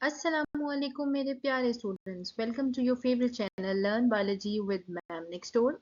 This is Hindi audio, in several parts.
Assalamualaikum मेरे प्यारे students, welcome to your favourite channel learn biology with ma'am next door.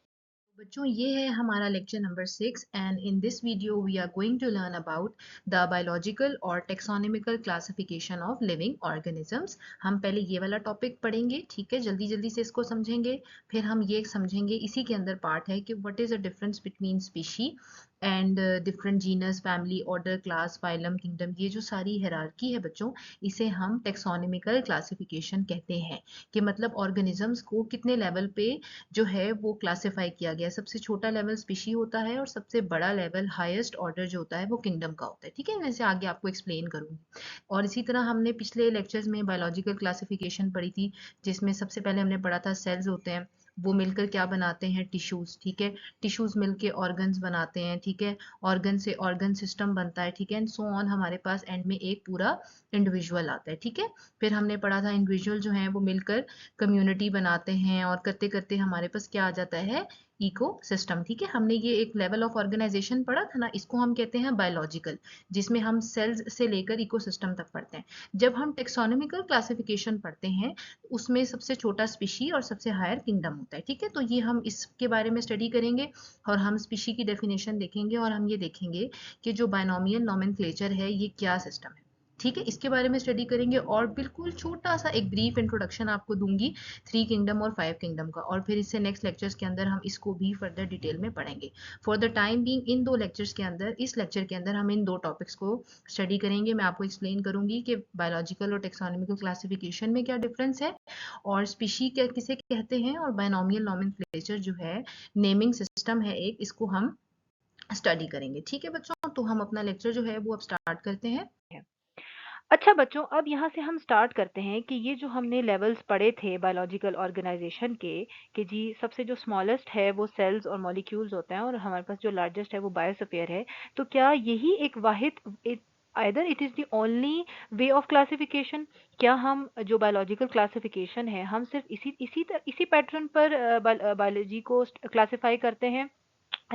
बच्चों, ये है हमारा lecture number 6 and in this video we are going to learn about the biological और taxonomical classification of living organisms. हम पहले ये वाला टॉपिक पढ़ेंगे, ठीक है, जल्दी जल्दी से इसको समझेंगे। फिर हम ये समझेंगे, इसी के अंदर पार्ट है कि what is the difference between species and different genus, family, order, class, phylum, kingdom. ये जो सारी हायरार्की है बच्चों, इसे हम टेक्सोनॉमिकल क्लासिफिकेशन कहते हैं। कि मतलब ऑर्गेनिजम्स को कितने लेवल पे जो है वो क्लासिफाई किया गया है। सबसे छोटा लेवल स्पीशी होता है और सबसे बड़ा लेवल, हाईएस्ट ऑर्डर जो होता है वो किंगडम का होता है, ठीक है। वैसे आगे आपको एक्सप्लेन करूंगी। और इसी तरह हमने पिछले लेक्चर्स में बायोलॉजिकल क्लासिफिकेशन पढ़ी थी, जिसमें सबसे पहले हमने पढ़ा था सेल्स होते हैं, वो मिलकर क्या बनाते हैं, टिश्यूज, ठीक है। टिश्यूज मिलके ऑर्गन्स बनाते हैं, ठीक है। ऑर्गन से ऑर्गन सिस्टम बनता है, ठीक है, एंड सो ऑन। हमारे पास एंड में एक पूरा इंडिविजुअल आता है, ठीक है। फिर हमने पढ़ा था इंडिविजुअल जो है वो मिलकर कम्युनिटी बनाते हैं, और करते करते हमारे पास क्या आ जाता है, इको सिस्टम, ठीक है। हमने ये एक लेवल ऑफ ऑर्गेनाइजेशन पढ़ा था ना, इसको हम कहते हैं बायोलॉजिकल, जिसमें हम सेल्स से लेकर इकोसिस्टम तक पढ़ते हैं। जब हम टेक्सोनॉमिकल क्लासिफिकेशन पढ़ते हैं, उसमें सबसे छोटा स्पीशी और सबसे हायर किंगडम होता है, ठीक है। तो ये हम इसके बारे में स्टडी करेंगे, और हम स्पीशी की डेफिनेशन देखेंगे, और हम ये देखेंगे कि जो बायनोमियल नोमेनक्लेचर है ये क्या सिस्टम है, ठीक है। इसके बारे में स्टडी करेंगे, और बिल्कुल छोटा सा एक ब्रीफ इंट्रोडक्शन आपको दूंगी 3 किंगडम और 5 किंगडम का, और फिर इससे नेक्स्ट लेक्चर्स के अंदर हम इसको भी फर्दर डिटेल में पढ़ेंगे। For the time being in दो लेक्चर्स के अंदर, इस लेक्चर के अंदर हम इन दो टॉपिक्स को स्टडी करेंगे। मैं आपको एक्सप्लेन करूंगी कि बायोलॉजिकल और टेक्सोनॉमिकल क्लासिफिकेशन में क्या डिफरेंस है, और स्पीशी किसे कहते हैं, और बायनोमियल नोमेनक्लेचर जो है, नेमिंग सिस्टम है एक, इसको हम स्टडी करेंगे, ठीक है बच्चों। तो हम अपना लेक्चर जो है वो अब स्टार्ट करते हैं। अच्छा बच्चों, अब यहाँ से हम स्टार्ट करते हैं कि ये जो हमने लेवल्स पढ़े थे बायोलॉजिकल ऑर्गेनाइजेशन के, कि जी सबसे जो स्मॉलेस्ट है वो सेल्स और मॉलिक्यूल्स होते हैं, और हमारे पास जो लार्जेस्ट है वो बायोस्फीयर है। तो क्या यही एक वाहिद either it is the only way of classification? क्या हम जो बायोलॉजिकल क्लासिफिकेशन है हम सिर्फ इसी पैटर्न पर बायोलॉजी को क्लासिफाई करते हैं,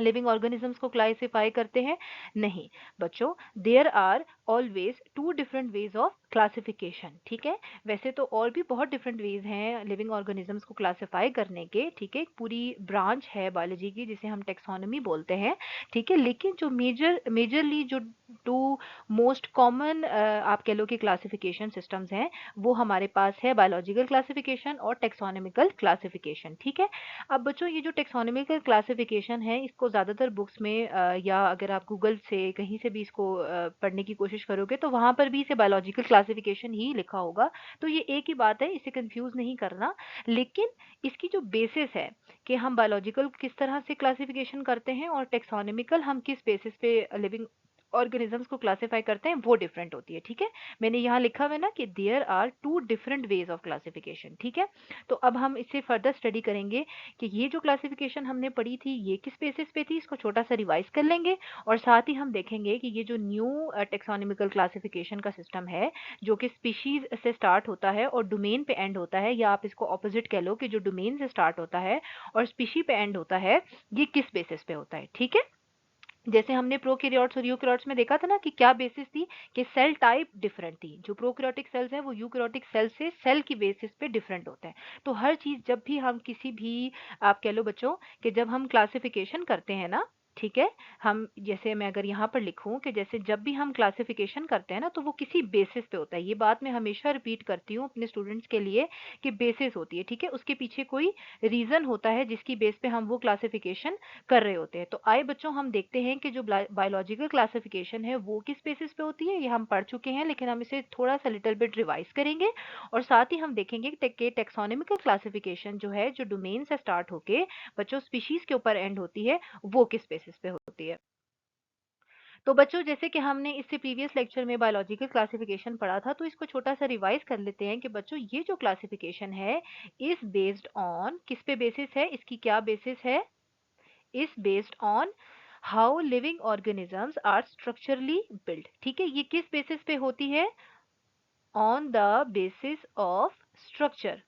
लिविंग ऑर्गेनिजम्स को क्लासिफाई करते हैं? नहीं बच्चों, there are always two different ways of classification, ठीक है। वैसे तो और भी बहुत डिफरेंट वेज हैं लिविंग ऑर्गेनिजम्स को क्लासिफाई करने के, ठीक है। एक पूरी ब्रांच है बायोलॉजी की जिसे हम टेक्सोनॉमी बोलते हैं, ठीक है। लेकिन जो मेजरली जो टू मोस्ट कॉमन आप कह लो कि क्लासिफिकेशन सिस्टम्स हैं, वो हमारे पास है बायोलॉजिकल क्लासिफिकेशन और टेक्सोनॉमिकल क्लासिफिकेशन, ठीक है। अब बच्चों, ये जो टेक्सोनॉमिकल क्लासिफिकेशन है इसको ज़्यादातर बुक्स में या अगर आप गूगल से कहीं से भी इसको पढ़ने की कोशिश करोगे तो वहाँ पर भी इसे बायोलॉजिकल क्लासिफिकेशन ही लिखा होगा। तो ये एक ही बात है, इसे कंफ्यूज नहीं करना। लेकिन इसकी जो बेसिस है कि हम बायोलॉजिकल किस तरह से क्लासिफिकेशन करते हैं और टेक्सोनॉमिकल हम किस बेसिस पे लिविंग ऑर्गेनिजम्स को क्लासिफाई करते हैं, वो डिफरेंट होती है, ठीक है। मैंने यहाँ लिखा हुआ है ना कि there are two different ways of classification, ठीक है। तो अब हम इससे फर्दर स्टडी करेंगे कि ये जो क्लासिफिकेशन हमने पढ़ी थी ये किस बेसिस पे थी, इसको छोटा सा रिवाइज कर लेंगे। और साथ ही हम देखेंगे कि ये जो न्यू टेक्सोनॉमिकल क्लासिफिकेशन का सिस्टम है, जो कि स्पीशीज से स्टार्ट होता है और डोमेन पे एंड होता है, या आप इसको ऑपोजिट कह लो कि जो डोमेन से स्टार्ट होता है और स्पीशी पे एंड होता है, ये किस बेसिस पे होता है, ठीक है। जैसे हमने प्रोकैरियोट्स और यूकैरियोट्स में देखा था ना कि क्या बेसिस थी, कि सेल टाइप डिफरेंट थी। जो प्रोकैरियोटिक सेल्स हैं वो यूकैरियोटिक सेल से सेल की बेसिस पे डिफरेंट होते हैं। तो हर चीज जब भी हम किसी भी आप कह लो बच्चों कि जब हम क्लासिफिकेशन करते हैं ना, ठीक है, हम जैसे मैं अगर यहाँ पर लिखूं कि जैसे जब भी हम क्लासिफिकेशन करते हैं ना तो वो किसी बेसिस पे होता है। ये बात मैं हमेशा रिपीट करती हूँ अपने स्टूडेंट्स के लिए कि बेसिस होती है, ठीक है। उसके पीछे कोई रीजन होता है जिसकी बेस पे हम वो क्लासिफिकेशन कर रहे होते हैं। तो आइए बच्चों, हम देखते हैं कि जो बायोलॉजिकल क्लासिफिकेशन है वो किस बेसिस पे होती है। ये हम पढ़ चुके हैं, लेकिन हम इसे थोड़ा सा लिटिल बिट रिवाइज करेंगे। और साथ ही हम देखेंगे कि टेक्सोनॉमिकल क्लासिफिकेशन जो है, जो डोमेन से स्टार्ट होके बच्चों स्पीशीज के ऊपर एंड होती है, वो किस बेसिस पे होती है। तो बच्चों, जैसे कि हमने इससे प्रीवियस लेक्चर में बायोलॉजिकल क्लासिफिकेशन पढ़ा था, तो इसको छोटा सा रिवाइज कर लेते हैं कि बच्चों ये जो क्लासिफिकेशन है इस बेस्ड ऑन किस पे बेसिस है, इसकी क्या बेसिस है, is based on how living organisms are structurally built, ठीक है। ये किस बेसिस पे होती है, on the basis of structure,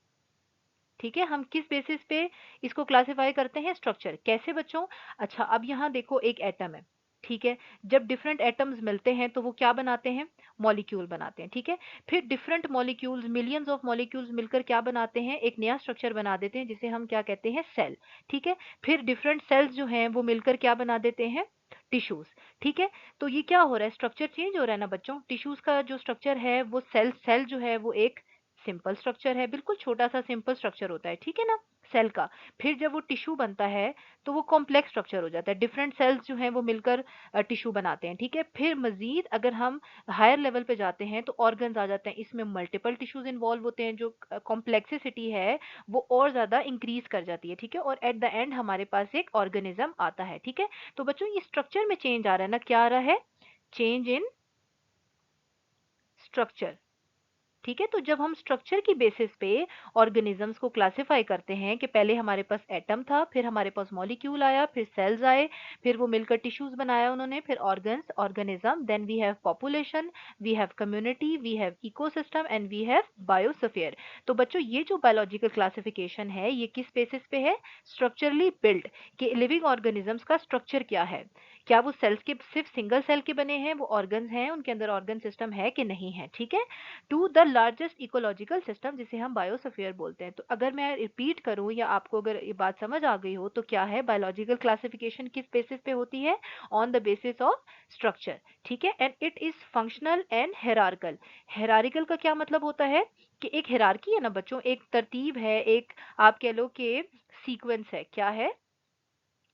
ठीक है। हम किस बेसिस पे इसको क्लासिफाई करते हैं, स्ट्रक्चर। कैसे बच्चों? अच्छा, अब यहाँ देखो एक एटम है, ठीक है। जब डिफरेंट एटम्स मिलते हैं तो वो क्या बनाते हैं, मॉलिक्यूल बनाते हैं। ठीक है। फिर different molecules, millions of molecules मिलकर क्या बनाते हैं, एक नया स्ट्रक्चर बना देते हैं जिसे हम क्या कहते हैं, सेल। ठीक है। फिर डिफरेंट सेल्स जो हैं वो मिलकर क्या बना देते हैं, टिश्यूज। ठीक है। तो ये क्या हो रहा है, स्ट्रक्चर चेंज हो रहा है ना बच्चों। टिश्यूज का जो स्ट्रक्चर है वो सेल सेल जो है वो एक सिंपल स्ट्रक्चर है, बिल्कुल छोटा सा सिंपल स्ट्रक्चर होता है, ठीक है ना, सेल का। फिर जब वो टिश्यू बनता है तो वो कॉम्प्लेक्स स्ट्रक्चर हो जाता है, डिफरेंट सेल्स जो हैं वो मिलकर टिश्यू बनाते हैं। ठीक है। फिर मजीद अगर हम हायर लेवल पे जाते हैं तो ऑर्गन्स आ जाते हैं, इसमें मल्टीपल टिश्यूज इन्वॉल्व होते हैं, जो कॉम्प्लेक्सिसिटी है वो और ज्यादा इंक्रीज कर जाती है। ठीक है। और एट द एंड हमारे पास एक ऑर्गेनिज्म आता है। ठीक है। तो बच्चों ये स्ट्रक्चर में चेंज आ रहा है ना, क्या आ रहा है, चेंज इन स्ट्रक्चर। ठीक है। तो जब हम स्ट्रक्चर की बेसिस पे ऑर्गेनिजम्स को क्लासिफाई करते हैं कि पहले हमारे पास एटम था, फिर हमारे पास मॉलिक्यूल आया, फिर सेल्स आए, फिर वो मिलकर टिश्यूज बनाया उन्होंने, फिर organs, organism, then we have population, we have community, we have ecosystem and we have biosphere. तो बच्चों ये जो बायोलॉजिकल क्लासिफिकेशन है ये किस बेसिस पे है, स्ट्रक्चरली बिल्ड, कि लिविंग ऑर्गेनिजम्स का स्ट्रक्चर क्या है, क्या वो सेल्स के सिर्फ सिंगल सेल के बने हैं, वो ऑर्गन्स हैं, उनके अंदर ऑर्गन सिस्टम है कि नहीं है। ठीक है। To the largest ecological system जिसे हम बायोस्फीयर बोलते हैं। तो अगर मैं रिपीट करूं या आपको अगर ये बात समझ आ गई हो तो क्या है, बायोलॉजिकल क्लासिफिकेशन किस बेसिस पे होती है, on the basis of structure. ठीक है। And it is functional and hierarchical. Hierarchical का क्या मतलब होता है कि एक हेरारकी है ना बच्चों, एक तरतीब है, एक आप कह लो कि सीक्वेंस है। क्या है,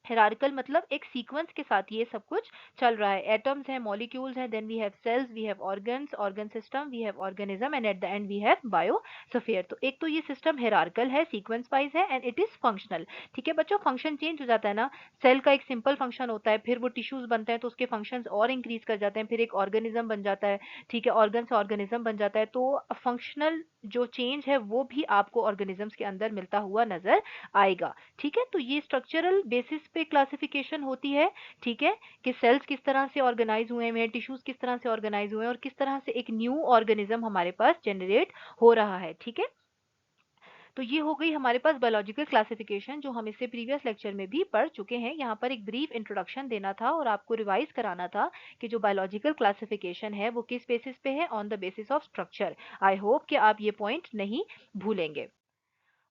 हेरारिकल मतलब एक सीक्वेंस के साथ ये सब कुछ चल रहा है, एटम्स हैं, मॉलिक्यूल्स हैं, then we have cells, we have organs, organ system, we have organism and at the end we have biosphere. तो एक तो ये सिस्टम हेरारिकल है, सीक्वेंस वाइज है एंड इट इज फंक्शनल। ठीक है बच्चों, फंक्शन चेंज हो जाता है ना, सेल का एक सिंपल फंक्शन होता है, फिर वो टिश्यूज बनते हैं तो उसके फंक्शन और इंक्रीज कर जाते हैं, फिर एक ऑर्गेनिज्म बन जाता है। ठीक है। ऑर्गन से ऑर्गेनिज्म बन जाता है, तो फंक्शनल जो चेंज है वो भी आपको ऑर्गेनिजम्स के अंदर मिलता हुआ नजर आएगा। ठीक है। तो ये स्ट्रक्चरल बेसिस पे क्लासिफिकेशन होती है। ठीक है। कि सेल्स किस तरह से ऑर्गेनाइज हुए हैं, टिश्यूज किस तरह से ऑर्गेनाइज हुए हैं और किस तरह से एक न्यू ऑर्गेनिज्म हमारे पास जनरेट हो रहा है। ठीक है। तो ये हो गई हमारे पास बायोलॉजिकल क्लासिफिकेशन, जो हम इससे प्रीवियस लेक्चर में भी पढ़ चुके हैं। यहाँ पर एक ब्रीफ इंट्रोडक्शन देना था और आपको रिवाइज कराना था कि जो बायोलॉजिकल क्लासिफिकेशन है वो किस बेसिस पे है, on the basis of structure. I hope कि आप ये पॉइंट नहीं भूलेंगे।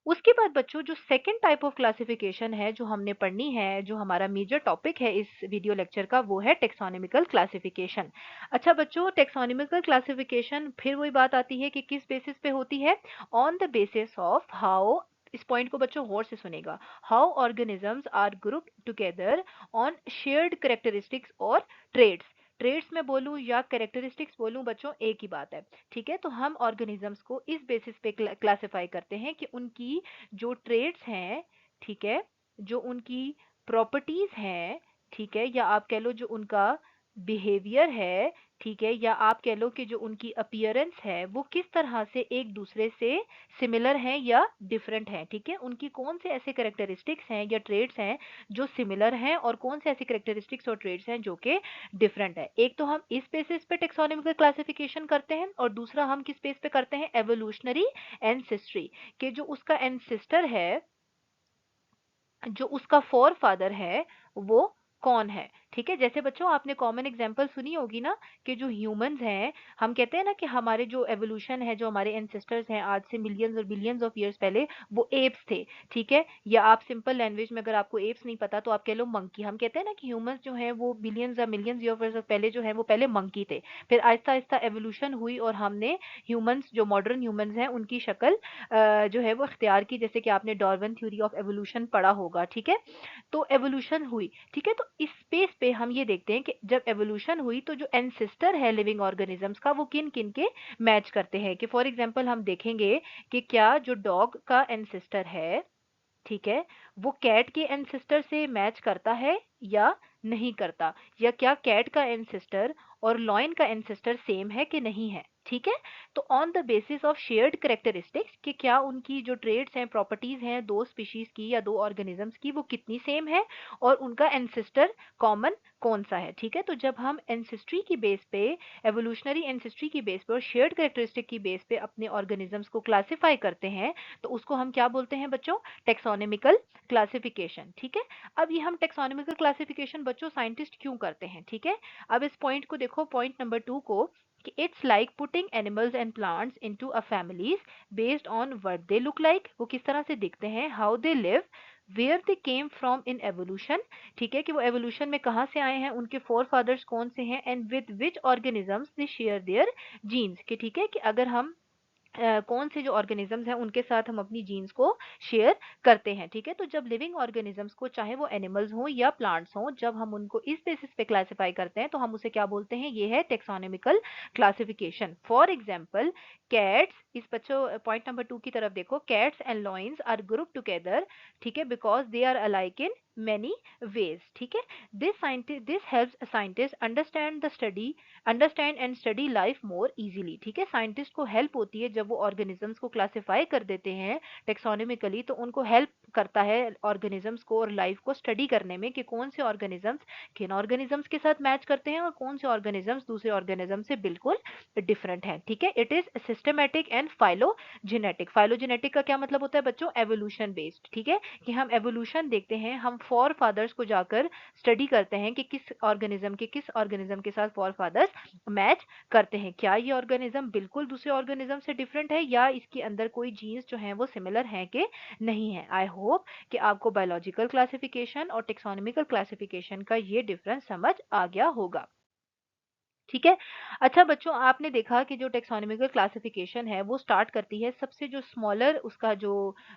उसके बाद बच्चों जो सेकंड टाइप ऑफ क्लासिफिकेशन है जो हमने पढ़नी है, जो हमारा मेजर टॉपिक है इस वीडियो लेक्चर का, वो है टेक्सोनॉमिकल क्लासिफिकेशन। अच्छा बच्चों, टेक्सोनॉमिकल क्लासिफिकेशन फिर वही बात आती है कि किस बेसिस पे होती है, on the basis of how, इस पॉइंट को बच्चों गौर से सुनेगा, how organisms are group together on shared characteristics और ट्रेड्स। ट्रेड्स में बोलूं या कैरेक्टरिस्टिक्स बोलूं बच्चों एक ही बात है। ठीक है। तो हम ऑर्गेनिजम्स को इस बेसिस पे क्लासिफाई करते हैं कि उनकी जो ट्रेड्स हैं, ठीक है, जो उनकी प्रॉपर्टीज हैं, ठीक है, या आप कह लो जो उनका बिहेवियर है, ठीक है, या आप कह लो कि जो उनकी अपीयरेंस है वो किस तरह से एक दूसरे से सिमिलर हैं या डिफरेंट हैं। ठीक है। उनकी कौन से ऐसे कैरेक्टरिस्टिक्स हैं या ट्रेड्स हैं जो सिमिलर हैं और कौन से ऐसे कैरेक्टरिस्टिक्स और ट्रेड्स हैं जो कि डिफरेंट है। एक तो हम इस बेसिस पे टेक्सोनॉमिकल क्लासिफिकेशन करते हैं और दूसरा हम किस बेस पे करते हैं, एवोल्यूशनरी एंसेस्ट्री, कि जो उसका एंसेस्टर है, जो उसका फोर फादर है, वो कौन है। ठीक है। जैसे बच्चों आपने कॉमन एग्जांपल सुनी होगी ना कि जो ह्यूमंस हैं, हम कहते हैं ना कि हमारे जो एवोल्यूशन है, जो हमारे एंसेस्टर्स हैं आज से मिलियंस और बिलियंस ऑफ ईयर्स पहले, वो एप्स थे। ठीक है। या आप सिंपल लैंग्वेज में अगर आपको एप्स नहीं पता तो आप कह लो मंकी। हम कहते हैं ना कि ह्यूमंस जो है वो बिलियंस या मिलियंस ईयर्स पहले जो है वो पहले मंकी थे, फिर आहिस्ता आहिस्ता एवोल्यूशन हुई और हमने ह्यूमंस, जो मॉडर्न ह्यूमंस हैं, उनकी शक्ल जो है वो इख्तियार की, जैसे कि आपने डार्विन थ्योरी ऑफ एवोल्यूशन पढ़ा होगा। ठीक है। तो एवोल्यूशन हुई। ठीक है। तो इस स्पेस पे हम ये देखते हैं कि जब एवोल्यूशन हुई तो जो एंसेस्टर है लिविंग ऑर्गेनिजम्स का वो किन किन के मैच करते हैं, कि फॉर एग्जांपल हम देखेंगे कि क्या जो डॉग का एंसेस्टर है, ठीक है, वो कैट के एंसेस्टर से मैच करता है या नहीं करता, या क्या कैट का एंसेस्टर और लॉयन का एंसेस्टर सेम है कि नहीं है। ठीक है। तो on the basis of shared characteristics कि क्या उनकी जो ट्रेड्स हैं, प्रॉपर्टीज हैं दो स्पीशीज की या दो ऑर्गेनिजम्स की, वो कितनी सेम है और उनका एंसेस्टर कॉमन कौन सा है। ठीक है। तो जब हम एंसेस्ट्री की बेस पे, एवोल्यूशनरी एंसेस्ट्री की बेस पे और शेयर्ड कैरेक्टरिस्टिक की बेस पे अपने ऑर्गेनिजम्स को क्लासिफाई करते हैं, तो उसको हम क्या बोलते हैं बच्चों? Taxonomical classification. ठीक है। अब ये हम टेक्सोनोमिकल क्लासिफिकेशन बच्चों साइंटिस्ट क्यों करते हैं? ठीक है। अब इस पॉइंट को देखो, पॉइंट नंबर 2 को, कि it's like putting animals and plants into a families based on what they look like, वो किस तरह से दिखते हैं, how they live, where they came from in evolution। ठीक है, कि वो evolution में कहाँ से आए हैं, उनके forefathers कौन से हैं, and with which organisms they share their genes। कि ठीक है, कि अगर हम कौन से जो ऑर्गेनिजम्स हैं उनके साथ हम अपनी जीन्स को शेयर करते हैं। ठीक है। तो जब लिविंग ऑर्गेनिजम्स को, चाहे वो एनिमल्स हों या प्लांट्स हों, जब हम उनको इस बेसिस पे क्लासिफाई करते हैं तो हम उसे क्या बोलते हैं? ये है taxonomical classification. For example, cats, इस बच्चों पॉइंट नंबर 2 की तरफ देखो, cats and lions are group together. ठीक है, because they are alike in many ways। ठीक है। this helps a scientist understand and study life more easily। ठीक है। साइंटिस्ट को हेल्प होती है जब वो ऑर्गेनिजम्स को क्लासिफाई कर देते हैं टेक्सोनोमिकली, तो उनको हेल्प करता है ऑर्गेनिजम्स को और लाइफ को स्टडी करने में कि कौन से ऑर्गेनिजम्स किन ऑर्गेनिजम्स के साथ मैच करते हैं और कौन से ऑर्गेनिजम्स दूसरे ऑर्गेनिज्म से बिल्कुल डिफरेंट है। ठीक है। It is systematic and phylogenetic. Phylogenetic का क्या मतलब होता है बच्चों? Evolution based. ठीक है, कि हम एवोल्यूशन देखते हैं, हम फॉर फादर्स को जाकर स्टडी करते हैं कि किस ऑर्गेनिज्म के साथ फॉर फादर्स मैच करते हैं। क्या ये ऑर्गेनिज्म बिल्कुल दूसरे ऑर्गेनिज्म से डिफरेंट है या इसके अंदर कोई जीन्स जो हैं वो सिमिलर हैं कि नहीं है। आई होप कि आपको बायोलॉजिकल क्लासिफिकेशन और टेक्सोनोमिकल क्लासिफिकेशन का ये डिफरेंस समझ आ गया होगा। ठीक है। अच्छा बच्चों, आपने देखा कि जो टेक्सोनोमिकल क्लासिफिकेशन है वो स्टार्ट करती है सबसे जो स्मॉलर उसका जो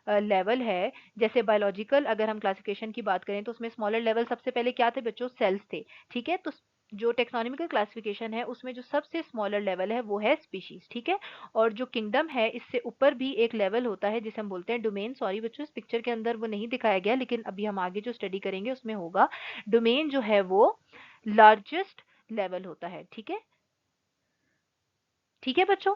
लेवल है। जैसे बायोलॉजिकल अगर हम क्लासिफिकेशन की बात करें तो उसमें स्मॉलर लेवल सबसे पहले क्या थे बच्चों? सेल्स थे। ठीक है। तो जो टेक्सोनोमिकल क्लासिफिकेशन है उसमें जो सबसे स्मॉलर लेवल है वो है स्पीशीज। ठीक है। और जो किंगडम है इससे ऊपर भी एक लेवल होता है जिसे हम बोलते हैं डोमेन। सॉरी बच्चों, इस पिक्चर के अंदर वो नहीं दिखाया गया, लेकिन अभी हम आगे जो स्टडी करेंगे उसमें होगा। डोमेन जो है वो लार्जेस्ट लेवल होता है। ठीक है। ठीक है बच्चों,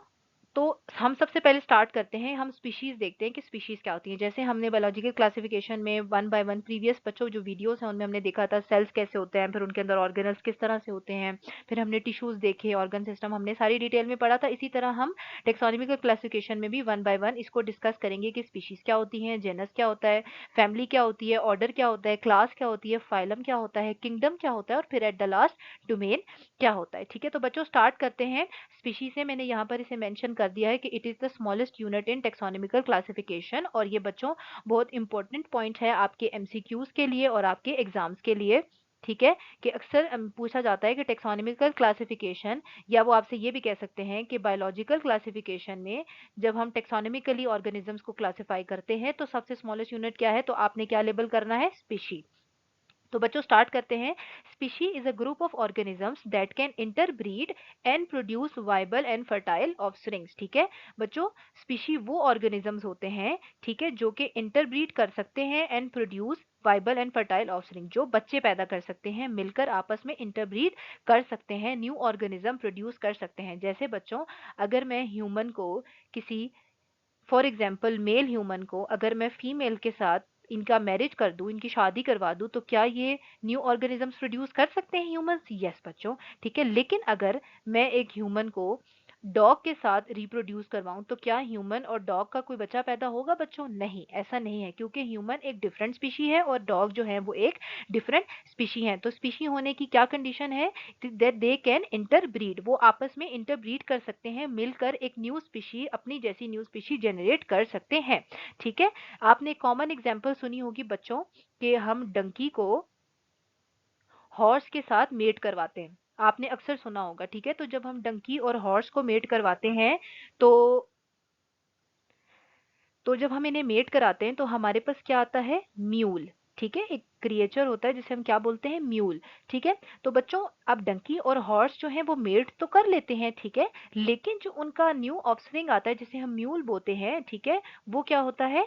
तो हम सबसे पहले स्टार्ट करते हैं, हम स्पीशीज देखते हैं कि स्पीशीज क्या होती हैं। जैसे हमने बायोलॉजिकल क्लासिफिकेशन में वन बाय वन प्रीवियस बच्चों जो वीडियोस हैं उनमें हमने देखा था सेल्स कैसे होते हैं, फिर उनके अंदर ऑर्गेनल्स किस तरह से होते हैं, फिर हमने टिश्यूज देखे, ऑर्गन सिस्टम हमने सारी डिटेल में पढ़ा था। इसी तरह हम टेक्सोनोमिकल क्लासिफिकेशन में भी वन बाय वन इसको डिस्कस करेंगे कि स्पीशीज क्या होती हैं, जेनस क्या होता है, फैमिली क्या होती है, ऑर्डर क्या होता है, क्लास क्या होती है, फाइलम क्या होता है, किंगडम क्या होता है और फिर एट द लास्ट डोमेन क्या होता है। ठीक है। तो बच्चों स्टार्ट करते हैं स्पीशीज से। मैंने यहाँ पर इसे मेंशन कर दिया है कि it is the smallest unit in taxonomical classification. और ये बच्चों बहुत इंपॉर्टेंट पॉइंट है आपके एमसीक्यूज के लिए और आपके एग्जाम्स के लिए। ठीक है, कि अक्सर पूछा जाता है कि टेक्सोनोमिकल क्लासिफिकेशन, या वो आपसे ये भी कह सकते हैं कि बायोलॉजिकल क्लासिफिकेशन में जब हम टेक्सोनोमिकली ऑर्गेनिजम्स को क्लासिफाई करते हैं तो सबसे स्मॉलेस्ट यूनिट क्या है? तो आपने क्या लेबल करना है? स्पीशी। तो बच्चों स्टार्ट करते हैं। Species is a group of organisms that can interbreed and produce viable and fertile offsprings. ठीक है बच्चों, स्पीशी वो ऑर्गेनिजम्स होते हैं, ठीक है, जो कि इंटरब्रीड कर सकते हैं and produce viable and fertile offspring, जो बच्चे पैदा कर सकते हैं, मिलकर आपस में इंटरब्रीड कर सकते हैं, न्यू ऑर्गेनिज्म प्रोड्यूस कर सकते हैं। जैसे बच्चों, अगर मैं ह्यूमन को किसी, फॉर एग्जाम्पल मेल ह्यूमन को अगर मैं फीमेल के साथ इनका मैरिज कर दूं, इनकी शादी करवा दूं, तो क्या ये न्यू ऑर्गेनिजम्स प्रोड्यूस कर सकते हैं ह्यूमंस? यस बच्चों। ठीक है। लेकिन अगर मैं एक ह्यूमन को डॉग के साथ रिप्रोड्यूस करवाऊं तो क्या ह्यूमन और डॉग का कोई बच्चा पैदा होगा बच्चों? नहीं, ऐसा नहीं है, क्योंकि ह्यूमन एक डिफरेंट स्पीशी है और डॉग जो है वो एक डिफरेंट स्पीशी है। तो स्पीशी होने की क्या कंडीशन है? दैट दे कैन इंटरब्रीड, वो आपस में इंटरब्रीड कर सकते हैं, मिलकर एक न्यू स्पीशी, अपनी जैसी न्यू स्पीशी जनरेट कर सकते हैं। ठीक है। आपने कॉमन एग्जांपल सुनी होगी बच्चों कि हम डंकी को हॉर्स के साथ मेट करवाते हैं, आपने अक्सर सुना होगा। ठीक है। तो जब हम डंकी और हॉर्स को मेट करवाते हैं तो जब हम इन्हें मेट कराते हैं तो हमारे पास क्या आता है? म्यूल। ठीक है, एक क्रिएचर होता है जिसे हम क्या बोलते हैं? म्यूल। ठीक है। तो बच्चों, अब डंकी और हॉर्स जो है वो मेट तो कर लेते हैं, ठीक है, लेकिन जो उनका न्यू ऑफस्प्रिंग आता है जिसे हम म्यूल बोलते हैं, ठीक है, वो क्या होता है?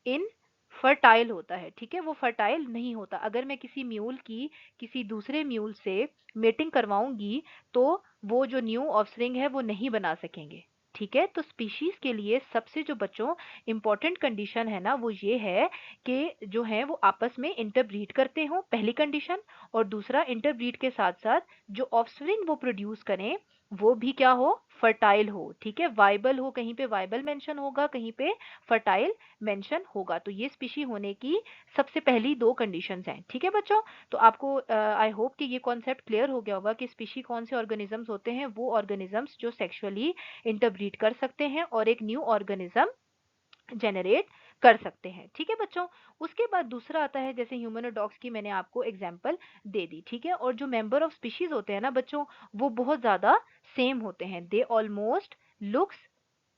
इन फर्टाइल होता है। ठीक है, वो फर्टाइल नहीं होता। अगर मैं किसी म्यूल की किसी दूसरे म्यूल से मेटिंग करवाऊंगी तो वो जो न्यू ऑफस्प्रिंग है वो नहीं बना सकेंगे। ठीक है, तो स्पीशीज के लिए सबसे जो बच्चों इंपॉर्टेंट कंडीशन है ना, वो ये है कि जो है वो आपस में इंटरब्रीड करते हो, पहली कंडीशन। और दूसरा, इंटरब्रीड के साथ साथ जो ऑफस्प्रिंग वो प्रोड्यूस करें वो भी क्या हो, फर्टाइल हो। ठीक है, वाइबल हो, कहीं पे वाइबल मेंशन होगा, कहीं पे फर्टाइल मेंशन होगा। तो ये स्पीशी होने की सबसे पहली दो कंडीशंस हैं। ठीक है बच्चों, तो आपको आई होप कि ये कॉन्सेप्ट क्लियर हो गया होगा कि स्पीशी कौन से ऑर्गेनिजम्स होते हैं। वो ऑर्गेनिजम्स जो सेक्सुअली इंटरब्रीड कर सकते हैं और एक न्यू ऑर्गेनिज्म जनरेट कर सकते हैं। ठीक है बच्चों, उसके बाद दूसरा आता है, जैसे ह्यूमन और डॉग्स की मैंने आपको एग्जांपल दे दी। ठीक है, और जो मेंबर ऑफ स्पीशीज होते हैं ना बच्चों, वो बहुत ज्यादा सेम होते हैं। दे ऑलमोस्ट लुक्स,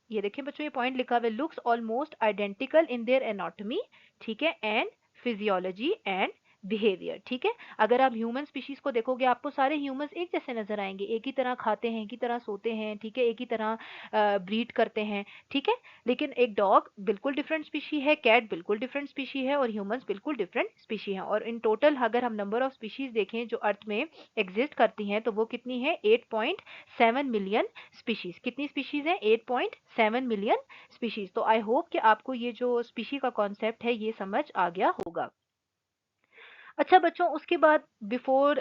ये देखिए बच्चों, ये पॉइंट लिखा हुआ है, looks almost identical in their anatomy. ठीक है, एंड फिजियोलॉजी एंड बिहेवियर। ठीक है, अगर आप ह्यूमन स्पीशीज को देखोगे आपको सारे ह्यूमंस एक जैसे नजर आएंगे, एक ही तरह खाते हैं, एक ही तरह सोते हैं। ठीक है, एक ही तरह ब्रीड करते हैं। ठीक है, लेकिन एक डॉग बिल्कुल डिफरेंट स्पीशी है, कैट बिल्कुल डिफरेंट स्पीशी है, और ह्यूमंस बिल्कुल डिफरेंट स्पीशी हैं। और इन टोटल अगर हम नंबर ऑफ स्पीशीज देखें जो अर्थ में एग्जिस्ट करती हैं, तो वो कितनी है, 8.7 मिलियन स्पीशीज। कितनी स्पीशीज है, 8.7 मिलियन स्पीशीज। तो आई होप कि आपको ये जो स्पीशी का कॉन्सेप्ट है ये समझ आ गया होगा। अच्छा बच्चों, उसके बाद before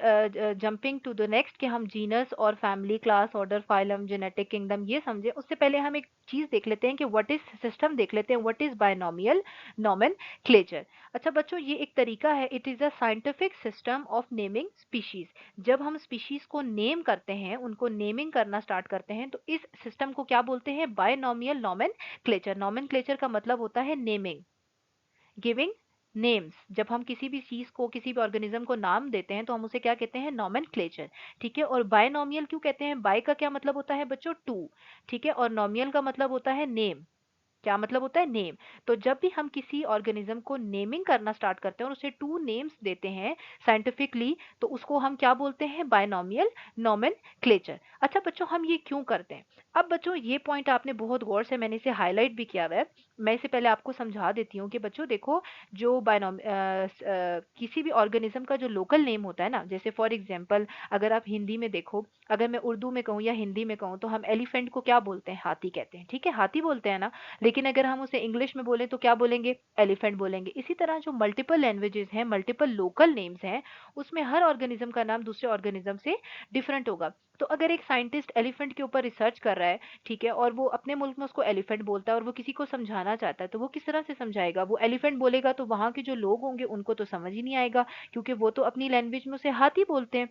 jumping to the next कि हम जीनस और family, class, order, phylum, genetic kingdom ये समझे, उससे पहले हम एक चीज देख लेते हैं कि व्हाट इज सिस्टम, देख लेते हैं व्हाट इज बायनोमियल नॉमेनक्लेचर। अच्छा बच्चों, ये एक तरीका है, it is a scientific system of naming species. जब हम स्पीशीज को नेम करते हैं, उनको नेमिंग करना स्टार्ट करते हैं, तो इस सिस्टम को क्या बोलते हैं, बायनोमियल नॉमेनक्लेचर। नॉमेनक्लेचर का मतलब होता है नेमिंग, गिविंग नेम्स। जब हम किसी भी चीज को, किसी भी ऑर्गेनिज्म को नाम देते हैं तो हम उसे क्या कहते हैं, नॉमेनक्लेचर। ठीक है, और बायनोमियल क्यों कहते हैं, बाय का क्या मतलब होता है बच्चों, टू। ठीक है, और नोमियल का मतलब होता है नेम। क्या मतलब होता है, नेम। तो जब भी हम किसी ऑर्गेनिज्म को नेमिंग करना स्टार्ट करते हैं और उसे टू नेम्स देते हैं साइंटिफिकली, तो उसको हम क्या बोलते हैं, बायनोमियल नॉमेनक्लेचर। अच्छा बच्चों, हम ये क्यों करते हैं। अब बच्चों, ये पॉइंट आपने बहुत गौर से, मैंने इसे हाईलाइट भी किया हुआ है, मैं इसे पहले आपको समझा देती हूँ कि बच्चों देखो, जो किसी भी ऑर्गेनिज्म का जो लोकल नेम होता है ना, जैसे फॉर एग्जांपल अगर आप हिंदी में देखो, अगर मैं उर्दू में कहूँ या हिंदी में कहूँ, तो हम एलिफेंट को क्या बोलते हैं, हाथी कहते हैं। ठीक है, हाथी बोलते हैं ना। लेकिन अगर हम उसे इंग्लिश में बोलें तो क्या बोलेंगे, एलिफेंट बोलेंगे। इसी तरह जो मल्टीपल लैंग्वेजेस हैं, मल्टीपल लोकल नेम्स हैं, उसमें हर ऑर्गेनिज्म का नाम दूसरे ऑर्गेनिज्म से डिफरेंट होगा। तो अगर एक साइंटिस्ट एलिफेंट के ऊपर रिसर्च कर रहा है, ठीक है, और वो अपने मुल्क में उसको एलिफेंट बोलता है और वो किसी को समझाना चाहता है, तो वो किस तरह से समझाएगा, वो एलिफेंट बोलेगा तो वहां के जो लोग होंगे उनको तो समझ ही नहीं आएगा, क्योंकि वो तो अपनी लैंग्वेज में उसे हाथी बोलते हैं।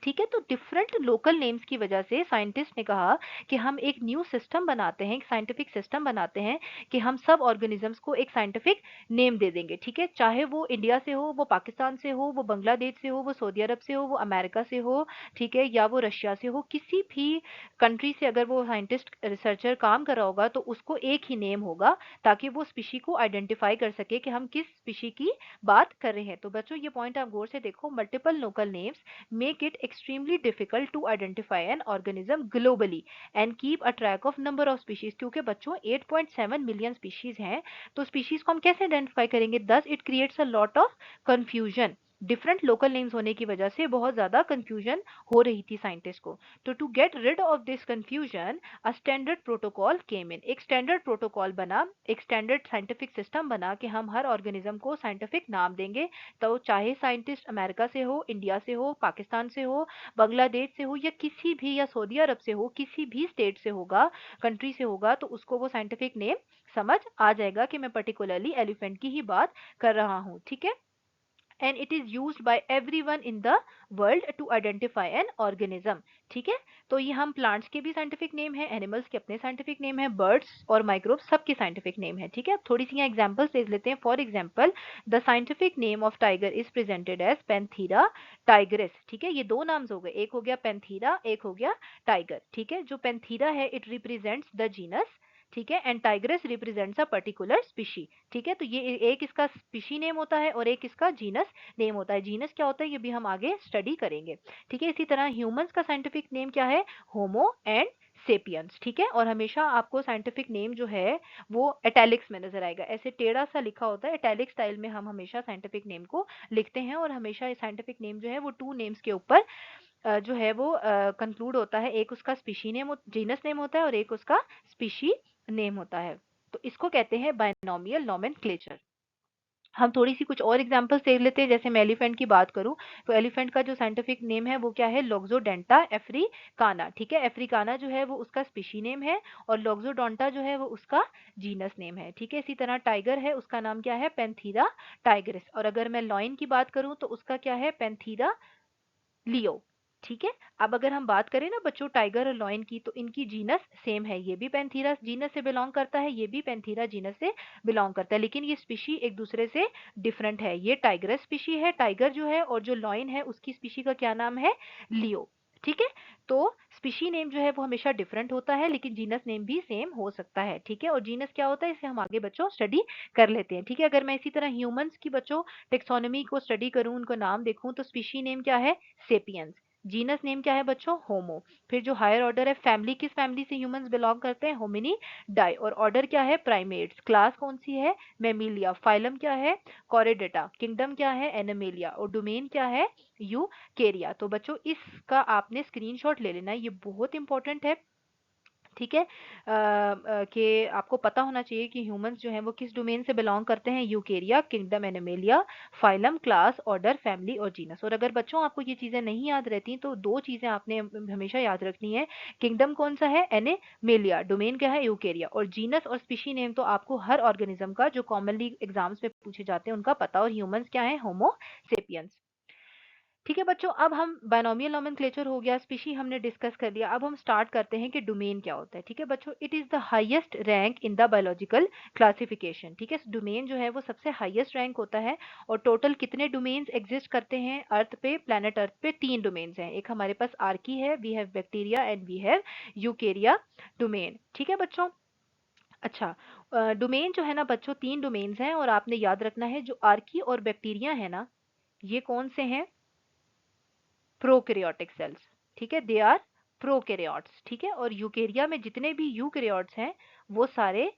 ठीक है, तो डिफरेंट लोकल नेम्स की वजह से साइंटिस्ट ने कहा कि हम एक न्यू सिस्टम बनाते हैं, एक साइंटिफिक सिस्टम बनाते हैं कि हम सब ऑर्गेनिजम्स को एक साइंटिफिक नेम दे देंगे। ठीक है, चाहे वो इंडिया से हो, वो पाकिस्तान से हो, वो बांग्लादेश से हो, वो सऊदी अरब से हो, वो अमेरिका से हो, ठीक है, या वो रशिया से हो, किसी भी कंट्री से अगर वो साइंटिस्ट रिसर्चर काम कर रहा होगा तो उसको एक ही नेम होगा, ताकि वो स्पीशी को आइडेंटिफाई कर सके कि हम किस स्पीशी की बात कर रहे हैं। तो बच्चों, ये पॉइंट आप गौर से देखो, multiple local names make it extremely difficult to identify an organism globally and keep a track of number of species। क्योंकि बच्चों 8.7 मिलियन स्पीशीज हैं, तो स्पीशीज को हम कैसे आइडेंटिफाई करेंगे, thus it creates a lot of confusion. Different local names होने की वजह से बहुत ज्यादा कंफ्यूजन हो रही थी साइंटिस्ट को। तो to get rid of this confusion a standard protocol came in. एक स्टैंडर्ड प्रोटोकॉल बना, एक स्टैंडर्ड साइंटिफिक सिस्टम बना कि हम हर ऑर्गेनिज्म को साइंटिफिक नाम देंगे। तो चाहे साइंटिस्ट अमेरिका से हो, इंडिया से हो, पाकिस्तान से हो, बांग्लादेश से हो, या किसी भी, या सऊदी अरब से हो, किसी भी स्टेट से होगा, कंट्री से होगा, तो उसको वो साइंटिफिक नेम समझ आ जाएगा कि मैं पर्टिकुलरली एलिफेंट की ही बात कर रहा हूँ। ठीक है, and it is used by everyone in the world to identify an organism। ठीक है, तो ये हम प्लांट्स के भी साइंटिफिक नेम है, एनिमल्स के अपने साइंटिफिक नेम है, बर्ड्स और माइक्रोब्स सबके साइंटिफिक नेम है। ठीक है, अब थोड़ी सी एग्जांपल्स देख लेते हैं। For example, the scientific name of tiger is presented as Panthera tigris. ठीक है, ये दो नाम्स हो गए, एक हो गया पेंथीरा, एक हो गया टाइगर। ठीक है, जो पेंथीरा है इट रिप्रेजेंट्स द जीनस, ठीक है, and Tigris represents a particular species. ठीक है, तो ये एक इसका स्पीशी नेम होता है और एक इसका जीनस नेम होता है। जीनस क्या होता है ये भी हम आगे स्टडी करेंगे। ठीक है, इसी तरह ह्यूमंस का साइंटिफिक नेम क्या है, होमो एंड सेपियंस। ठीक है, और हमेशा आपको साइंटिफिक नेम जो है वो इटैलिक्स में नजर आएगा, ऐसे टेढ़ा सा लिखा होता है, इटैलिक स्टाइल में हम हमेशा साइंटिफिक नेम को लिखते हैं, और हमेशा साइंटिफिक नेम जो है वो टू नेम्स के ऊपर जो है वो कंक्लूड होता है, एक उसका स्पीशी नेम जीनस नेम होता है और एक उसका स्पीशी नेम होता है। तो इसको कहते हैं बायनोमियल नोमेनक्लेचर। हम थोड़ी सी कुछ और एग्जांपल्स देख लेते हैं। जैसे मैं एलिफेंट की बात करूं तो एलिफेंट का जो साइंटिफिक नेम है वो क्या है, लॉक्सोडेंटा अफ्रीकाना। ठीक है, अफ्रीकाना जो है वो उसका स्पीशी नेम है और लॉक्सोडोंटा जो है वो उसका जीनस नेम है। ठीक है, इसी तरह टाइगर है, उसका नाम क्या है, पैंथीरा टाइग्रिस। और अगर मैं लॉयन की बात करूं तो उसका क्या है, पैंथीरा लियो। ठीक है, अब अगर हम बात करें ना बच्चों टाइगर और लॉयन की, तो इनकी जीनस सेम है, ये भी पैंथीरा जीनस से बिलोंग करता है, ये भी पैंथीरा जीनस से बिलोंग करता है, लेकिन ये स्पीशी एक दूसरे से डिफरेंट है। ये टाइगरस स्पीशी है, टाइगर जो है, और जो लॉयन है उसकी स्पीशी का क्या नाम है, लियो। ठीक है, तो स्पीशी नेम जो है वो हमेशा डिफरेंट होता है, लेकिन जीनस नेम भी सेम हो सकता है। ठीक है, और जीनस क्या होता है इसे हम आगे बच्चों स्टडी कर लेते हैं। ठीक है, अगर मैं इसी तरह ह्यूमंस की बच्चों टेक्सोनोमी को स्टडी करूं, उनको नाम देखूं, तो स्पीशी नेम क्या है, सेपियंस। जीनस नेम क्या है बच्चों, होमो। फिर जो हायर ऑर्डर है, फैमिली किस फैमिली से ह्यूमंस बिलोंग करते हैं, होमिनी डाई। और ऑर्डर क्या है, प्राइमेट्स। क्लास कौन सी है, मेमिलिया। फाइलम क्या है, कॉरेडेटा। किंगडम क्या है, एनिमेलिया। और डोमेन क्या है, यूकेरिया। तो बच्चों इसका आपने स्क्रीनशॉट ले लेना है, ये बहुत इंपॉर्टेंट है। ठीक है, कि आपको पता होना चाहिए कि ह्यूमंस जो हैं वो किस डोमेन से बिलोंग करते हैं, Eukarya, kingdom, animalia, phylum, class, order, family और जीनस। और अगर बच्चों आपको ये चीजें नहीं याद रहती तो दो चीजें आपने हमेशा याद रखनी है, किंगडम कौन सा है, एनिमेलिया, डोमेन क्या है, यूकेरिया, और जीनस और स्पीशी नेम तो आपको हर ऑर्गेनिज्म का जो कॉमनली एग्जाम्स में पूछे जाते हैं उनका पता, और ह्यूमंस क्या है, होमो सेपियंस। ठीक है बच्चों, अब हम बायनोमियल नोमेनक्लेचर हो गया, स्पीशी हमने डिस्कस कर लिया, अब हम स्टार्ट करते हैं कि डोमेन क्या होता है। ठीक है बच्चों, it is the highest rank in the biological classification. ठीक है, डोमेन जो है वो सबसे हाईएस्ट रैंक होता है। और टोटल कितने डोमेन्स एग्जिस्ट करते हैं अर्थ पे, प्लेनेट अर्थ पे, 3 डोमेन्स हैं। एक हमारे पास आर्की है, we have bacteria and we have eukarya domain. ठीक है बच्चों, अच्छा, डोमेन जो है ना बच्चों 3 डोमेन्स हैं, और आपने याद रखना है जो आर्की और बैक्टीरिया है ना, ये कौन से हैं, प्रोकैरियोटिक सेल्स। ठीक है, दे आर प्रोकैरियोट्स। ठीक है, और यूकेरिया में जितने भी यूकैरियोट्स हैं वो सारे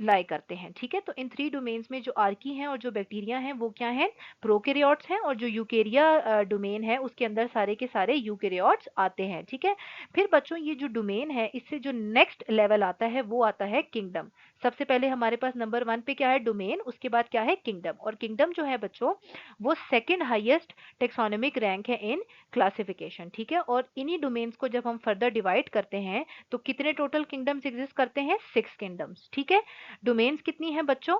लाई करते हैं। ठीक है, तो इन 3 डोमेन्स में जो आर्की हैं और जो बैक्टीरिया हैं वो क्या हैं, प्रोकैरियोट्स हैं, और जो यूकेरिया डोमेन है उसके अंदर सारे के सारे यूकेरियोट्स आते हैं। ठीक है, फिर बच्चों ये जो डोमेन है इससे जो नेक्स्ट लेवल आता है वो आता है किंगडम। सबसे पहले हमारे पास नंबर 1 पे क्या है, डोमेन, उसके बाद क्या है, किंगडम। और किंगडम जो है बच्चों वो सेकंड हाईएस्ट टेक्सोनोमिक रैंक है इन क्लासिफिकेशन। ठीक है, और इन्हीं डोमेन्स को जब हम फर्दर डिवाइड करते हैं तो कितने टोटल किंगडम्स एग्जिस्ट करते हैं, 6 किंगडम्स। ठीक है, डोमेन्स कितनी है बच्चों,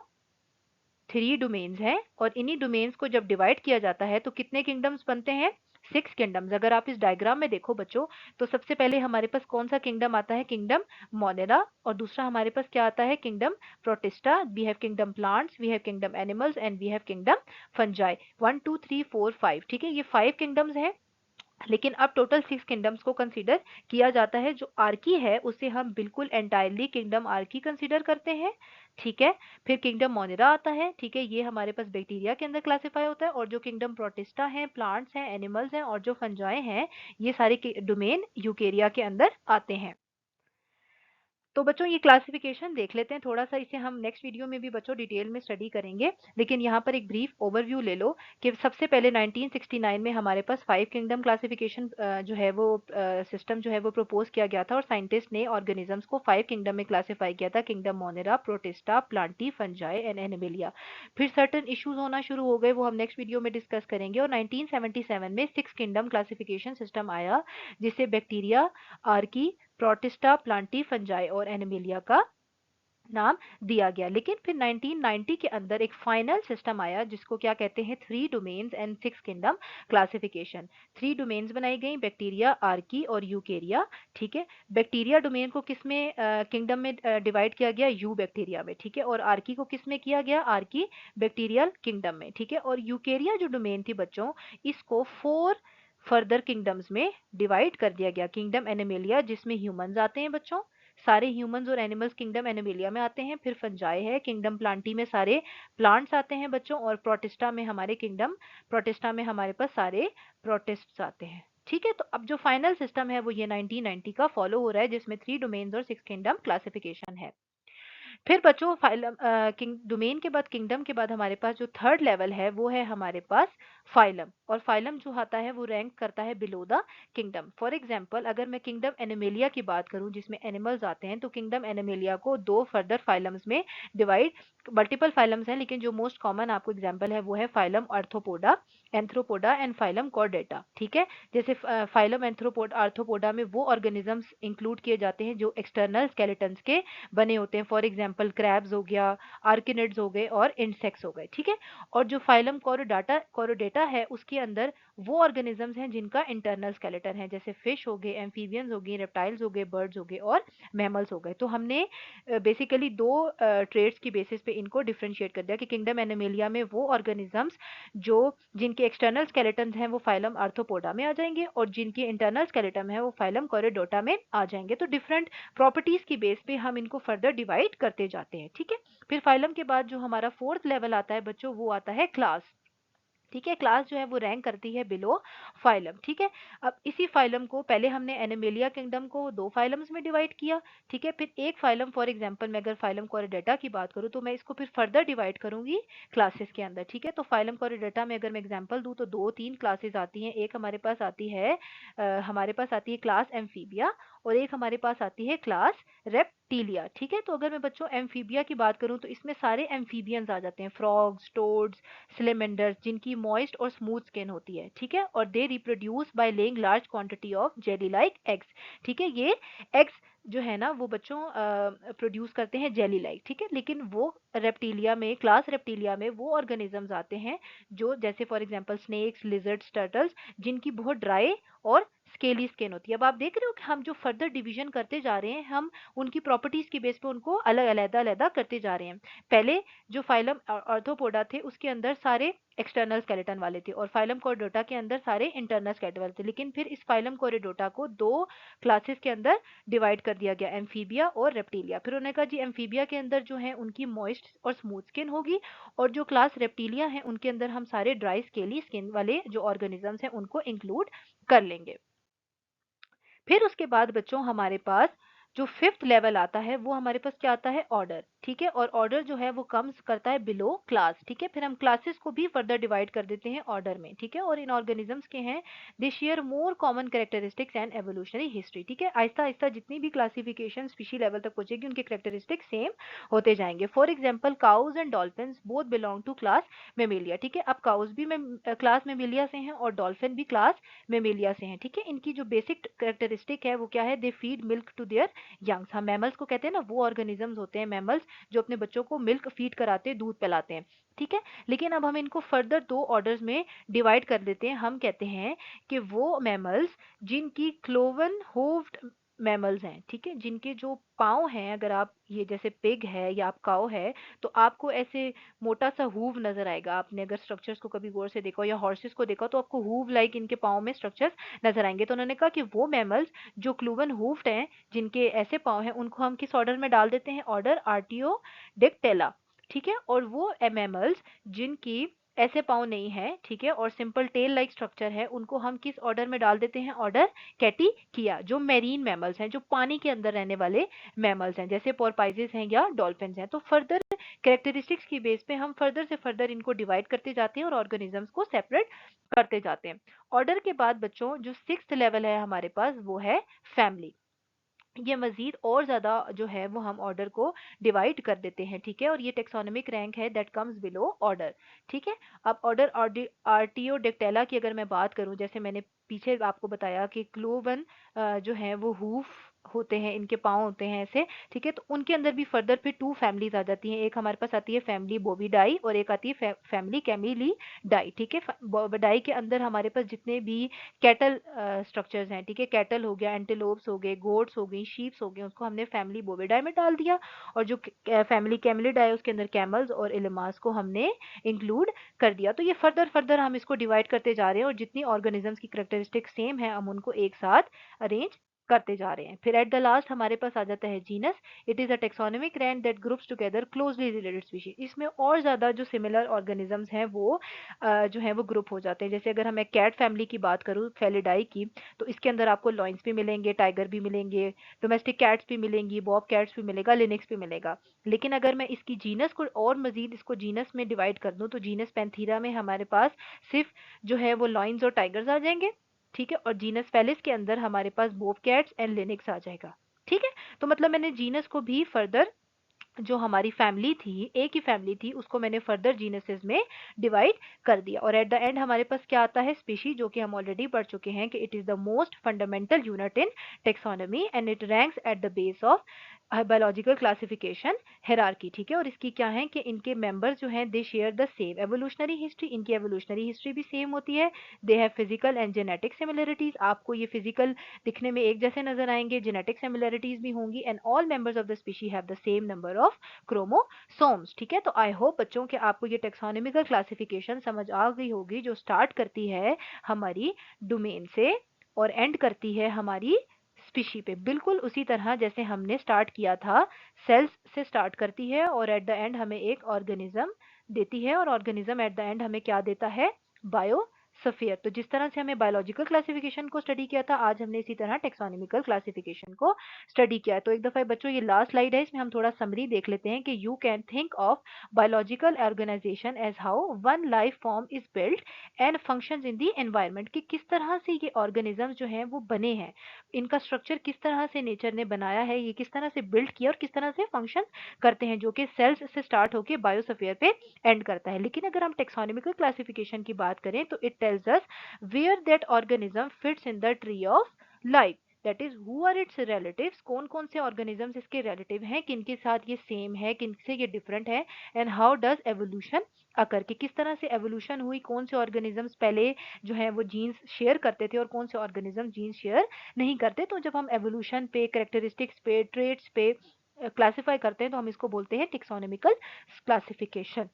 3 डोमेन्स हैं, और इन्हीं डोमेन्स को जब डिवाइड किया जाता है तो कितने किंगडम्स बनते हैं, 6 किंगडम्स। अगर आप इस डायग्राम में देखो बच्चों, तो सबसे पहले हमारे पास कौन सा किंगडम आता है, किंगडम मोनेरा, और दूसरा हमारे पास क्या आता है, kingdom protista. We have kingdom plants, we have kingdom animals and we have kingdom fungi. 1 2 3 4 5। ठीक है, ये 5 किंगडम्स हैं, लेकिन अब टोटल 6 किंगडम्स को कंसीडर किया जाता है। जो आर्की है उसे हम बिल्कुल एंटायरली किंगडम आर्की कंसीडर करते हैं। ठीक है, फिर किंगडम मोनेरा आता है। ठीक है, ये हमारे पास बैक्टीरिया के अंदर क्लासिफाई होता है, और जो किंगडम प्रोटिस्टा है, प्लांट्स हैं, एनिमल्स हैं, और जो फंजाई हैं, ये सारे डोमेन यूकेरिया के अंदर आते हैं। तो बच्चों ये क्लासिफिकेशन देख लेते हैं थोड़ा सा, इसे हम नेक्स्ट वीडियो में भी बच्चों डिटेल में स्टडी करेंगे, लेकिन यहाँ पर एक ब्रीफ ओवरव्यू ले लो कि सबसे पहले 1969 में हमारे पास 5 किंगडम क्लासिफिकेशन जो है वो सिस्टम जो है वो प्रपोज किया गया था, और साइंटिस्ट ने ऑर्गेनिजम्स को 5 किंगडम में क्लासीफाई किया था, kingdom Monera, protista, Plantae, fungi and animalia. फिर सर्टन इश्यूज होना शुरू हो गए, वो हम नेक्स्ट वीडियो में डिस्कस करेंगे, और 1977 में 6 किंगडम क्लासिफिकेशन सिस्टम आया, जिसे bacteria, Archie, protista, Plantae, fungi और एनिमेलिया का नाम दिया गया। लेकिन फिर 1990 के अंदर एक फाइनल सिस्टम आया जिसको क्या कहते हैं, 3 domains and 6 kingdom classification. 3 domains बनाई गई, बैक्टीरिया, आर्की और यूकेरिया। ठीक है, बैक्टीरिया डोमेन को किस में किंगडम में डिवाइड किया गया, यू बैक्टीरिया में। ठीक है, और आर्की को किस में किया गया, आर्की बैक्टीरियल किंगडम में। ठीक है, और यूकेरिया जो डोमेन थी बच्चों, इसको 4 फर्दर किंगडम्स में डिवाइड कर दिया गया, किंगडम एनिमेलिया जिसमें ह्यूमंस आते हैं बच्चों, सारे ह्यूमंस और एनिमल्स किंगडम एनिमेलिया में आते हैं। फिर फंजाई है, किंगडम प्लांटी में सारे प्लांट्स आते हैं बच्चों, और प्रोटिस्टा में हमारे किंगडम प्रोटिस्टा में हमारे पास सारे प्रोटिस्ट्स आते हैं। ठीक है, तो अब जो फाइनल सिस्टम है वो ये 1990 का फॉलो हो रहा है, जिसमें 3 डोमेन्स और 6 किंगडम क्लासिफिकेशन है। फिर बच्चों फाइलम किंग डोमेन के बाद किंगडम के बाद हमारे पास जो थर्ड लेवल है वो है हमारे पास फाइलम। और फाइलम जो आता है वो रैंक करता है below the kingdom. For example अगर मैं किंगडम एनिमेलिया की बात करूं जिसमें एनिमल्स आते हैं, तो किंगडम एनिमेलिया को दो फर्दर फाइलम्स में डिवाइड, मल्टीपल फाइलम्स हैं लेकिन जो मोस्ट कॉमन आपको एग्जांपल है वो है phylum Arthropoda, Anthropoda and phylum Chordata. ठीक है, जैसे फाइलम आर्थ्रोपोडा में वो ऑर्गेनिजम्स इंक्लूड किए जाते हैं जो एक्सटर्नल स्केलेटन्स के बने होते हैं। फॉर एग्जांपल क्रैब्स हो गया, आर्किनिड्स हो गए और इंसेक्ट्स हो गए। ठीक है, और जो फाइलम कोरोडेटा है उसके अंदर वो ऑर्गेनिजम्स हैं जिनका इंटरनल स्केलेटन है, जैसे फिश हो गए, एम्फीबियंस हो गए, रेप्टाइल्स हो गए, बर्ड्स हो गए और मैमल्स हो गए। तो हमने बेसिकली दो ट्रेड्स की बेसिस पे इनको डिफरेंशिएट कर दिया कि किंगडम एनिमेलिया में वो ऑर्गेनिजम्स जो जिनके एक्सटर्नल स्केलेटन हैं वो फाइलम आर्थ्रोपोडा में आ जाएंगे और जिनकी इंटरनल स्केलेटन है वो फाइलम कोरोडेटा में आ जाएंगे। तो डिफरेंट प्रॉपर्टीज की बेस पे हम इनको फर्दर डिवाइड करते जाते हैं। ठीक है, फिर फाइलम के बाद जो हमारा फोर्थ लेवल आता है बच्चों वो आता है क्लास। ठीक है, क्लास जो है वो रैंक करती है बिलो फाइलम। ठीक है, अब इसी फाइलम को पहले हमने एनिमेलिया किंगडम को दो फाइलम्स में डिवाइड किया। ठीक है, फिर एक फाइलम, फॉर एग्जांपल मैं अगर फाइलम कोरोडेटा की बात करूं तो मैं इसको फिर फर्दर डिवाइड करूंगी क्लासेस के अंदर। ठीक है, तो फाइलम कोरोडेटा में अगर मैं एग्जांपल दूं तो दो तीन क्लासेस आती हैं। एक हमारे पास आती है क्लास एम्फीबिया और एक हमारे पास आती है क्लास रेप्टिलिया। ठीक है, तो अगर मैं बच्चों एम्फीबिया की बात करूं तो इसमें सारे एम्फीबियंस आ जाते हैं, फ्रॉग्स, टोड्स, सिलेमेंडर्स, जिनकी मॉइस्ट और स्मूथ स्किन होती है। ठीक है, और they reproduce by laying large quantity of jelly like eggs. ठीक है, ये एग्स जो है ना वो बच्चों प्रोड्यूस करते हैं जेली लाइक। ठीक है, लेकिन वो रेप्टिलिया में, क्लास रेप्टिलिया में वो ऑर्गेनिजम्स आते हैं जो जैसे for example snakes, lizards, turtles, जिनकी बहुत ड्राई और स्केली स्किन होती है। अब आप देख रहे हो कि हम जो फर्दर डिवीजन करते जा रहे हैं हम उनकी प्रॉपर्टीज की बेस पे उनको अलग अलग करते जा रहे हैं। पहले जो फाइलम आर्थ्रोपोडा थे उसके अंदर सारे एक्सटर्नल स्केलेटन वाले थे और फाइलम कोरिडोटा के अंदर सारे इंटरनल स्केलेटन वाले थे, लेकिन फिर इस फाइलम कोरिडोटा को दो क्लासेस के अंदर डिवाइड कर दिया गया, एम्फीबिया और रेप्टिलिया। फिर उन्होंने कहा जी एम्फीबिया के अंदर जो है उनकी मॉइस्ट और स्मूथ स्किन होगी और जो क्लास रेप्टिलिया है उनके अंदर हम सारे ड्राई स्केली स्किन वाले जो ऑर्गेनिजम्स हैं उनको इंक्लूड कर लेंगे। फिर उसके बाद बच्चों हमारे पास जो फिफ्थ लेवल आता है वो हमारे पास क्या आता है, ऑर्डर। ठीक है, और ऑर्डर जो है वो कम्स करता है बिलो क्लास। ठीक है, फिर हम क्लासेस को भी फर्दर डिवाइड कर देते हैं ऑर्डर में। ठीक है, और इन ऑर्गेनिजम्स के हैं they share more common characteristics and evolutionary history. ठीक है, आहिस्ता आहिस्ता जितनी भी क्लासिफिकेशन स्पीशी लेवल तक पहुंचेगी उनके कैरेक्टरिस्टिक्स सेम होते जाएंगे। For example cows and dolphin both belong to class mammalia. ठीक है, अब काउज भी क्लास मेमेलिया से हैं और डॉल्फिन भी क्लास मेमेलिया से हैं। ठीक है, इनकी जो बेसिक कैरेक्टरिस्टिक है वो क्या है, they feed milk to their youngs. हम मैमल्स को कहते हैं ना, वो ऑर्गेनिजम्स होते हैं मैमल्स जो अपने बच्चों को मिल्क फीड कराते हैं, दूध पिलाते हैं। ठीक है, लेकिन अब हम इनको फर्दर दो ऑर्डर्स में डिवाइड कर देते हैं। हम कहते हैं कि वो मैमल्स जिनकी क्लोवन होव्ड मैमल्स हैं। ठीक है, जिनके जो पाँव हैं, अगर आप ये जैसे पिग है या आप काऊ है तो आपको ऐसे मोटा सा हूव नजर आएगा। आपने अगर स्ट्रक्चर्स को कभी गौर से देखा हो या हॉर्सेस को देखा हो तो आपको हूव लाइक इनके पाँव में स्ट्रक्चर्स नजर आएंगे। तो उन्होंने कहा कि वो मैमल्स जो क्लूवन हूफ्ड हैं, जिनके ऐसे पाँव हैं, उनको हम किस ऑर्डर में डाल देते हैं, ऑर्डर आर्टियोडेक्टेला। ठीक है, और वो मैमल्स जिनकी ऐसे पाँव नहीं है, ठीक है, और सिंपल टेल लाइक स्ट्रक्चर है, उनको हम किस ऑर्डर में डाल देते हैं, ऑर्डर कैटिकिया। जो मेरीन मैमल्स हैं, जो पानी के अंदर रहने वाले मैमल्स हैं, जैसे पोर्पाइजेस हैं या डॉल्फिन्स हैं। तो फर्दर कैरेक्टरिस्टिक्स की बेस पे हम फर्दर से फर्दर इनको डिवाइड करते जाते हैं और ऑर्गेनिजम्स को सेपरेट करते जाते हैं। ऑर्डर के बाद बच्चों जो सिक्स्थ लेवल है हमारे पास वो है फैमिली। ये मजीद और ज्यादा जो है वो हम ऑर्डर को डिवाइड कर देते हैं। ठीक है, और ये टेक्सोनोमिक रैंक है दैट कम्स बिलो ऑर्डर। ठीक है, अब ऑर्डर आर्टियोडेक्टेला की अगर मैं बात करूं, जैसे मैंने पीछे आपको बताया कि क्लोवन जो है वो हूफ होते हैं, इनके पाँव होते हैं ऐसे। ठीक है, तो उनके अंदर भी फर्दर फिर टू फैमिलीज आ जाती हैं। एक हमारे पास आती है फैमिली बोविडाई और एक आती है फैमिली कैमिलीडाई। ठीक है, बोविडाई के अंदर हमारे पास जितने भी कैटल स्ट्रक्चर्स हैं, ठीक है, कैटल हो गया, एंटेलोप्स हो गए, गोट्स हो गई, शीप्स हो गए, उसको हमने फैमिली बोविडाई में डाल दिया। और जो फैमिली कैमिलिडाई उसके अंदर कैमल्स और इलेमास को हमने इंक्लूड कर दिया। तो ये फर्दर फर्दर हम इसको डिवाइड करते जा रहे हैं और जितनी ऑर्गेनिजम्स की कैरेक्टरिस्टिक सेम है हम उनको एक साथ अरेंज करते जा रहे हैं। फिर एट द लास्ट हमारे पास आ जाता है genus. It is a taxonomic rank that groups together closely related species. इसमें और ज्यादा जो सिमिलर ऑर्गेनिजम्स हैं वो जो है वो ग्रुप हो जाते हैं। जैसे अगर मैं कैट फैमिली की बात करूँ, फेलिडाई की, तो इसके अंदर आपको लॉइंस भी मिलेंगे, टाइगर भी मिलेंगे, डोमेस्टिक कैट्स भी मिलेंगी, बॉब कैट्स भी मिलेगा, लिनिक्स भी मिलेगा। लेकिन अगर मैं इसकी जीनस को और मजीद इसको जीनस में डिवाइड कर दूं, तो जीनस पैंथीरा में हमारे पास सिर्फ जो है वो लॉइंस और टाइगर्स आ जाएंगे, ठीक है, और जीनस फेलिस के अंदर हमारे पास बोब कैट्स एंड लिनिक्स आ जाएगा। ठीक है, तो मतलब मैंने जीनस को भी फर्दर, जो हमारी फैमिली थी, एक ही फैमिली थी, उसको मैंने फर्दर जीनसेस में डिवाइड कर दिया। और एट द एंड हमारे पास क्या आता है, स्पीशी, जो कि हम ऑलरेडी पढ़ चुके हैं कि it is the most fundamental unit in taxonomy and it ranks at the base of biological classification hierarchy. ठीक है, और इसकी क्या है कि इनके मेंबर्स जो हैं they share the same evolutionary history. इनकी एवोल्यूशनरी हिस्ट्री भी सेम होती है। They have physical and genetic similarities. आपको ये फिजिकल दिखने में एक जैसे नजर आएंगे, जेनेटिक सिमिलरिटीज भी होंगी, and all members of the species have the same number of chromosomes. ठीक है, तो आई होप बच्चों के आपको ये टेक्सोनॉमिकल क्लासिफिकेशन समझ आ गई होगी, जो स्टार्ट करती है हमारी डोमेन से और एंड करती है हमारी स्पीशी पे, बिल्कुल उसी तरह जैसे हमने स्टार्ट किया था, सेल्स से स्टार्ट करती है और एट द एंड हमें एक ऑर्गेनिज्म देती है, और ऑर्गेनिज्म एट द एंड हमें क्या देता है, बायो सफियर। तो जिस तरह से हमें बायोलॉजिकल क्लासिफिकेशन को स्टडी किया था, आज हमने इसी तरह टेक्सोनॉमिकल क्लासिफिकेशन को स्टडी किया। तो एक दफा बच्चों ये लास्ट स्लाइड है, इसमें हम थोड़ा समरी देख लेते हैं कि you can think of biological organisation as how one life form is built and functions in the environment, कि किस तरह से ये ऑर्गेनिज्म जो हैं वो बने हैं, इनका स्ट्रक्चर किस तरह से नेचर ने बनाया है, ये किस तरह से बिल्ड किया और किस तरह से फंक्शन करते हैं, जो कि सेल्स से स्टार्ट होकर बायोस्फीयर पे एंड करता है। लेकिन अगर हम टेक्सोनॉमिकल क्लासिफिकेशन की बात करें तो it tells us where that organism fits in the tree of life, that is who are its relatives, कौन कौन से ऑर्गेनिजम्स इसके रिलेटिव हैं, किन के साथ ये सेम है, किन से ये डिफरेंट है, एंड हाउ डज एवोल्यूशन अकर, कि किस तरह से एवोल्यूशन हुई, कौन से ऑर्गेनिजम्स पहले जो है वो जीन्स शेयर करते थे और कौन से ऑर्गेनिज्म जीन्स शेयर नहीं करते। तो जब हम एवोल्यूशन पे, कैरेक्टरिस्टिक्स पे, ट्रेड्स पे क्लासिफाई करते हैं तो हम इसको बोलते हैं टेक्सोनॉमिकल क्लासिफिकेशन।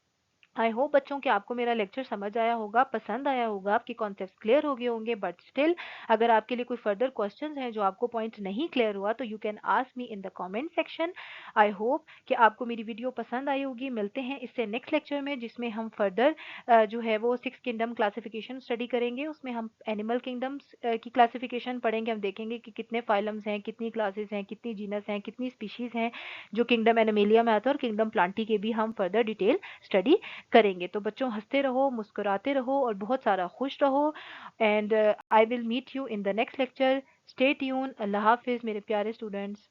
आई होप बच्चों कि आपको मेरा लेक्चर समझ आया होगा, पसंद आया होगा, आपके कॉन्सेप्ट क्लियर हो गए होंगे। बट स्टिल अगर आपके लिए कोई फर्दर क्वेश्चंस हैं जो आपको पॉइंट नहीं क्लियर हुआ, तो you can ask me in the comment section. I hope कि आपको मेरी वीडियो पसंद आई होगी। मिलते हैं इससे नेक्स्ट लेक्चर में, जिसमें हम फर्दर जो है वो 6 किंगडम क्लासिफिकेशन स्टडी करेंगे। उसमें हम एनिमल किंगडम्स की क्लासिफिकेशन पढ़ेंगे। हम देखेंगे कि कितने फाइलम्स हैं, कितनी क्लासेस हैं, कितनी जीनस हैं, कितनी स्पीशीज हैं जो किंगडम एनिमेलिया में आता है, और किंगडम प्लांटी के भी हम फर्दर डिटेल स्टडी करेंगे। तो बच्चों हंसते रहो, मुस्कुराते रहो और बहुत सारा खुश रहो। And I will meet you in the next lecture. Stay tune. अल्लाह हाफिज मेरे प्यारे स्टूडेंट्स।